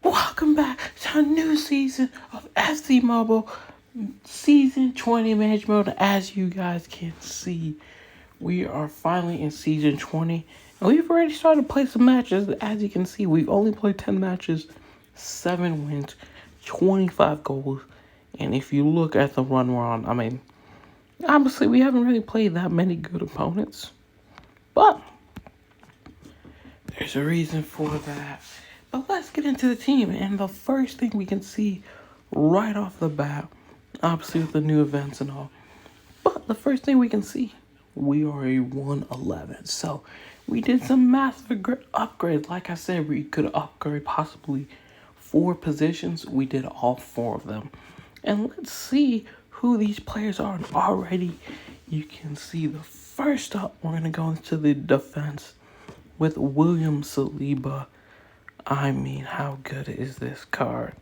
Welcome back to a new season of FC Mobile Season 20 Managed Mode. As you guys can see, we are finally in Season 20. And we've already started to play some matches. As you can see, we've only played 10 matches, 7 wins, 25 goals. And if you look at the run we're on, obviously we haven't really played that many good opponents. But there's a reason for that. But let's get into the team. And the first thing we can see right off the bat, obviously with the new events and all, but the first thing we can see, we are a 111. So we did some massive upgrades. Like I said, we could upgrade possibly 4 positions. We did all 4 of them. And let's see who these players are. And already you can see the first up, we're going to go into the defense with William Saliba. How good is this card?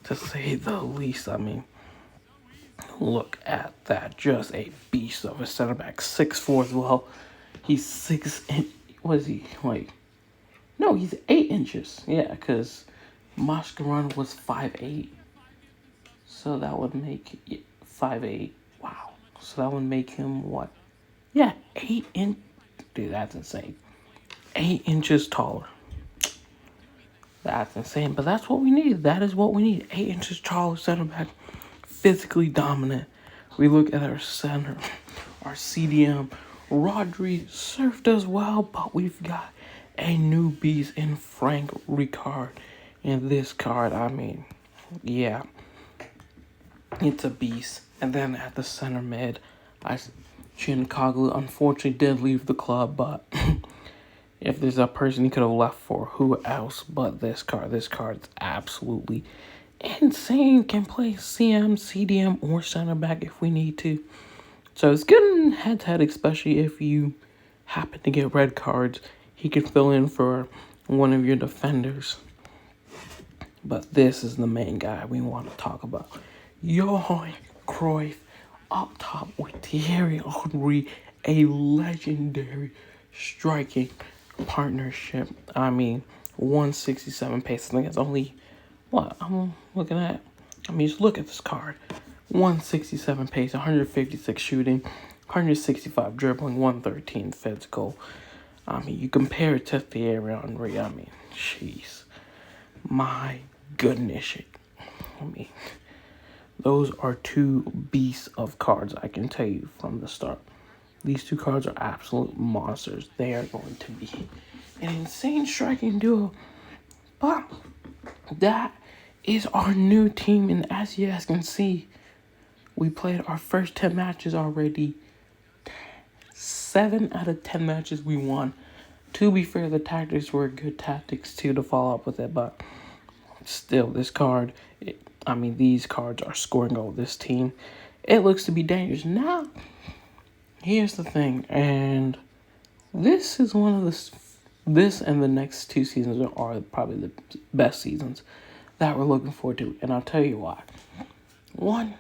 To say the least. Look at that. Just a beast of a center back. 6'4" as well. He's 6 inch. What is he? No, he's 8 inches. Yeah, because Mascherano was 5'8". So that would make 5'8". Wow. So that would make him what? Yeah, 8 inch. Dude, that's insane. 8 inches taller. That's insane, but that's what we need. That is what we need. 8 inches taller center back, physically dominant. We look at our center, our CDM. Rodri served us well, but we've got a new beast in Frank Rijkaard. And this card, yeah, it's a beast. And then at the center mid, Chinkoglu unfortunately did leave the club, but if there's a person he could have left for, who else but this card? This card's absolutely insane. Can play CM, CDM, or center back if we need to. So it's good in head-to-head, especially if you happen to get red cards. He can fill in for one of your defenders. But this is the main guy we want to talk about. Johan Cruyff up top with Thierry Henry, a legendary striking partnership. 167 pace. I think it's only what I'm looking at. Just look at this card. 167 pace, 156 shooting, 165 dribbling, 113 physical. You compare it to Thierry Henry. Jeez, my goodness. Those are 2 beasts of cards. I can tell you from the start. These 2 cards are absolute monsters. They are going to be an insane striking duo. But that is our new team. And as you guys can see, we played our first 10 matches already. 7 out of 10 matches we won. To be fair, the tactics were good tactics too to follow up with it. But still, this card, these cards are scoring goal. This team, it looks to be dangerous. Now, here's the thing, and this is one of this and the next 2 seasons are probably the best seasons that we're looking forward to, and I'll tell you why. One,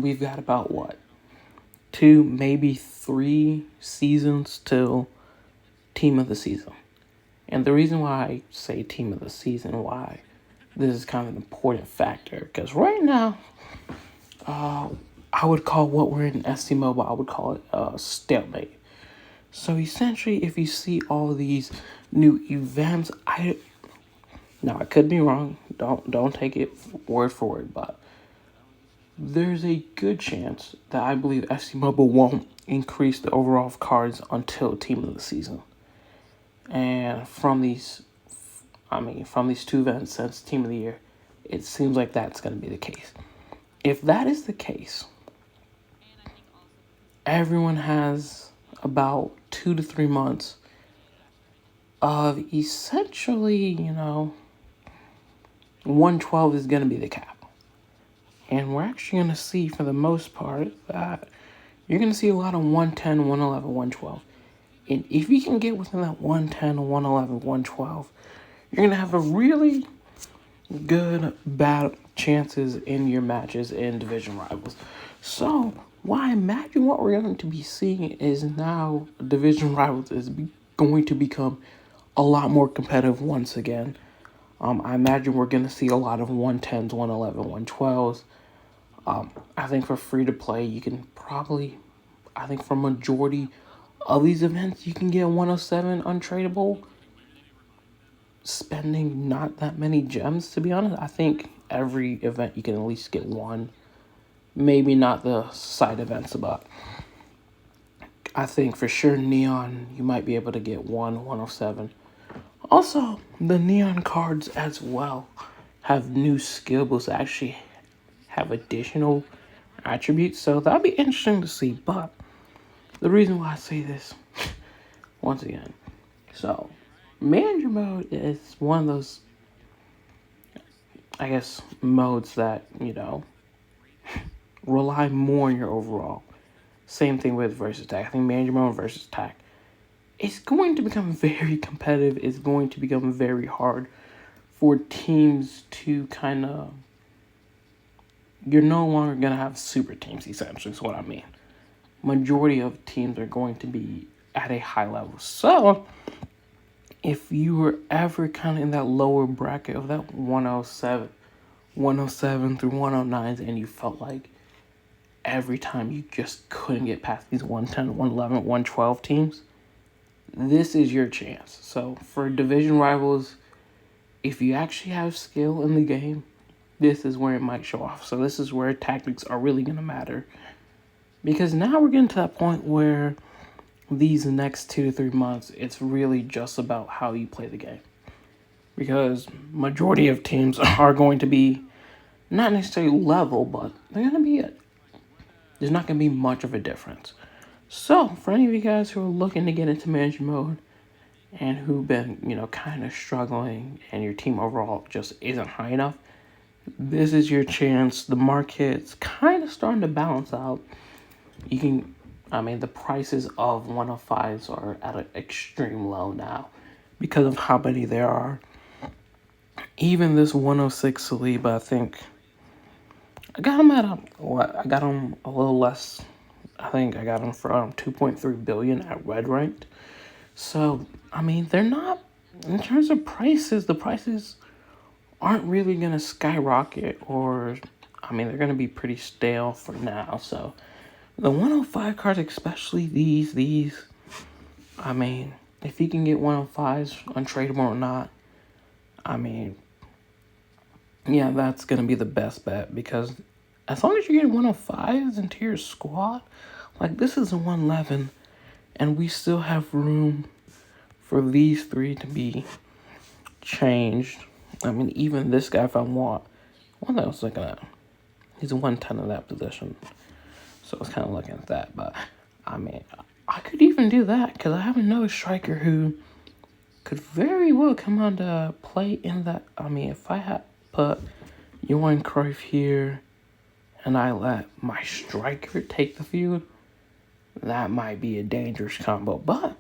we've got about 2, maybe 3 seasons till team of the season. And the reason why I say team of the season, why this is kind of an important factor, because right now, I would call what we're in FC Mobile, I would call it a stalemate. So essentially, if you see all these new events, I could be wrong. Don't take it word for word, but there's a good chance that I believe FC Mobile won't increase the overall cards until team of the season. And from these 2 events since team of the year, it seems like that's going to be the case. If that is the case, everyone has about 2 to 3 months of essentially, 112 is going to be the cap. And we're actually going to see, for the most part, that you're going to see a lot of 110, 111, 112. And if you can get within that 110, 111, 112, you're going to have a really good, bad chances in your matches in division rivals. So, I imagine what we're going to be seeing is now division rivals is going to become a lot more competitive once again. I imagine we're going to see a lot of 110s, 111, 112s. I think for free to play, you can probably, I think for majority of these events, you can get 107 untradeable, spending not that many gems, to be honest. I think every event you can at least get one. Maybe not the side events, but I think for sure Neon, you might be able to get 107. Also, the Neon cards as well have new skill boosts that actually have additional attributes, so that'll be interesting to see. But the reason why I say this, once again, so manager mode is one of those, I guess, modes that, rely more on your overall. Same thing with versus attack. I think manager mode and versus attack, it's going to become very competitive. It's going to become very hard for teams to kind of, you're no longer going to have super teams, essentially, is what I mean. Majority of teams are going to be at a high level. So, if you were ever kind of in that lower bracket of that 107 through 109s, and you felt like every time you just couldn't get past these 110, 111, 112 teams, this is your chance. So, for division rivals, if you actually have skill in the game, this is where it might show off. So this is where tactics are really going to matter. Because now we're getting to that point where these next 2 to 3 months, it's really just about how you play the game. Because majority of teams are going to be not necessarily level, but they're going to be there's not going to be much of a difference. So for any of you guys who are looking to get into manager mode and who've been, kind of struggling and your team overall just isn't high enough, this is your chance. The market's kind of starting to balance out. The prices of 105s are at an extreme low now because of how many there are. Even this 106 Saliba, I think I got him I got him a little less. I think I got him for 2.3 billion at red ranked. So, they're not, in terms of prices, the prices aren't really going to skyrocket, or, they're going to be pretty stale for now. So, the 105 cards, especially these, if you can get 105s, untradeable or not, that's going to be the best bet, because as long as you get 105s into your squad, like this is a 111, and we still have room for these 3 to be changed. Even this guy, if I want, one that I was looking at, he's a 110 in that position. So I was kind of looking at that. But, I could even do that, because I have another striker who could very well come on to play in that. If I had put Johan Cruyff here and I let my striker take the field, that might be a dangerous combo. But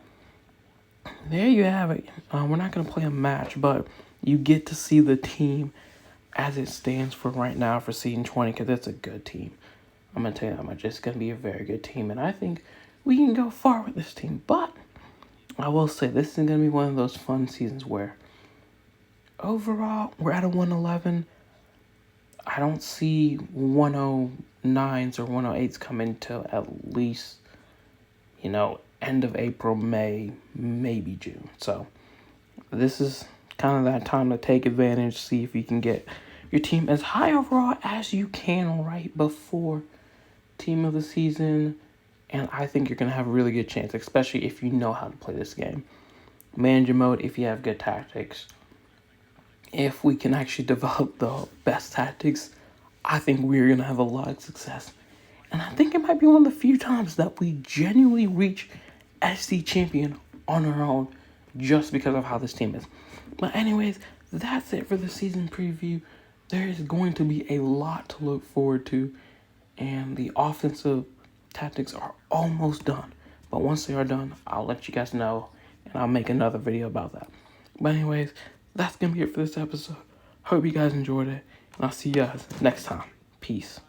there you have it. We're not going to play a match, but you get to see the team as it stands for right now for season 20, because it's a good team. I'm going to tell you that much. It's going to be a very good team, and I think we can go far with this team. But I will say this is going to be one of those fun seasons where overall we're at a 111. I don't see 109s or 108s coming till at least, end of April, May, maybe June. So this is kind of that time to take advantage, see if you can get your team as high overall as you can right before team of the season. And I think you're going to have a really good chance, especially if you know how to play this game. Manager mode, if you have good tactics. If we can actually develop the best tactics, I think we're going to have a lot of success. And I think it might be one of the few times that we genuinely reach SC champion on our own just because of how this team is. But anyways, that's it for the season preview. There is going to be a lot to look forward to, and the offensive tactics are almost done. But once they are done, I'll let you guys know, and I'll make another video about that. But anyways, that's going to be it for this episode. Hope you guys enjoyed it, and I'll see you guys next time. Peace.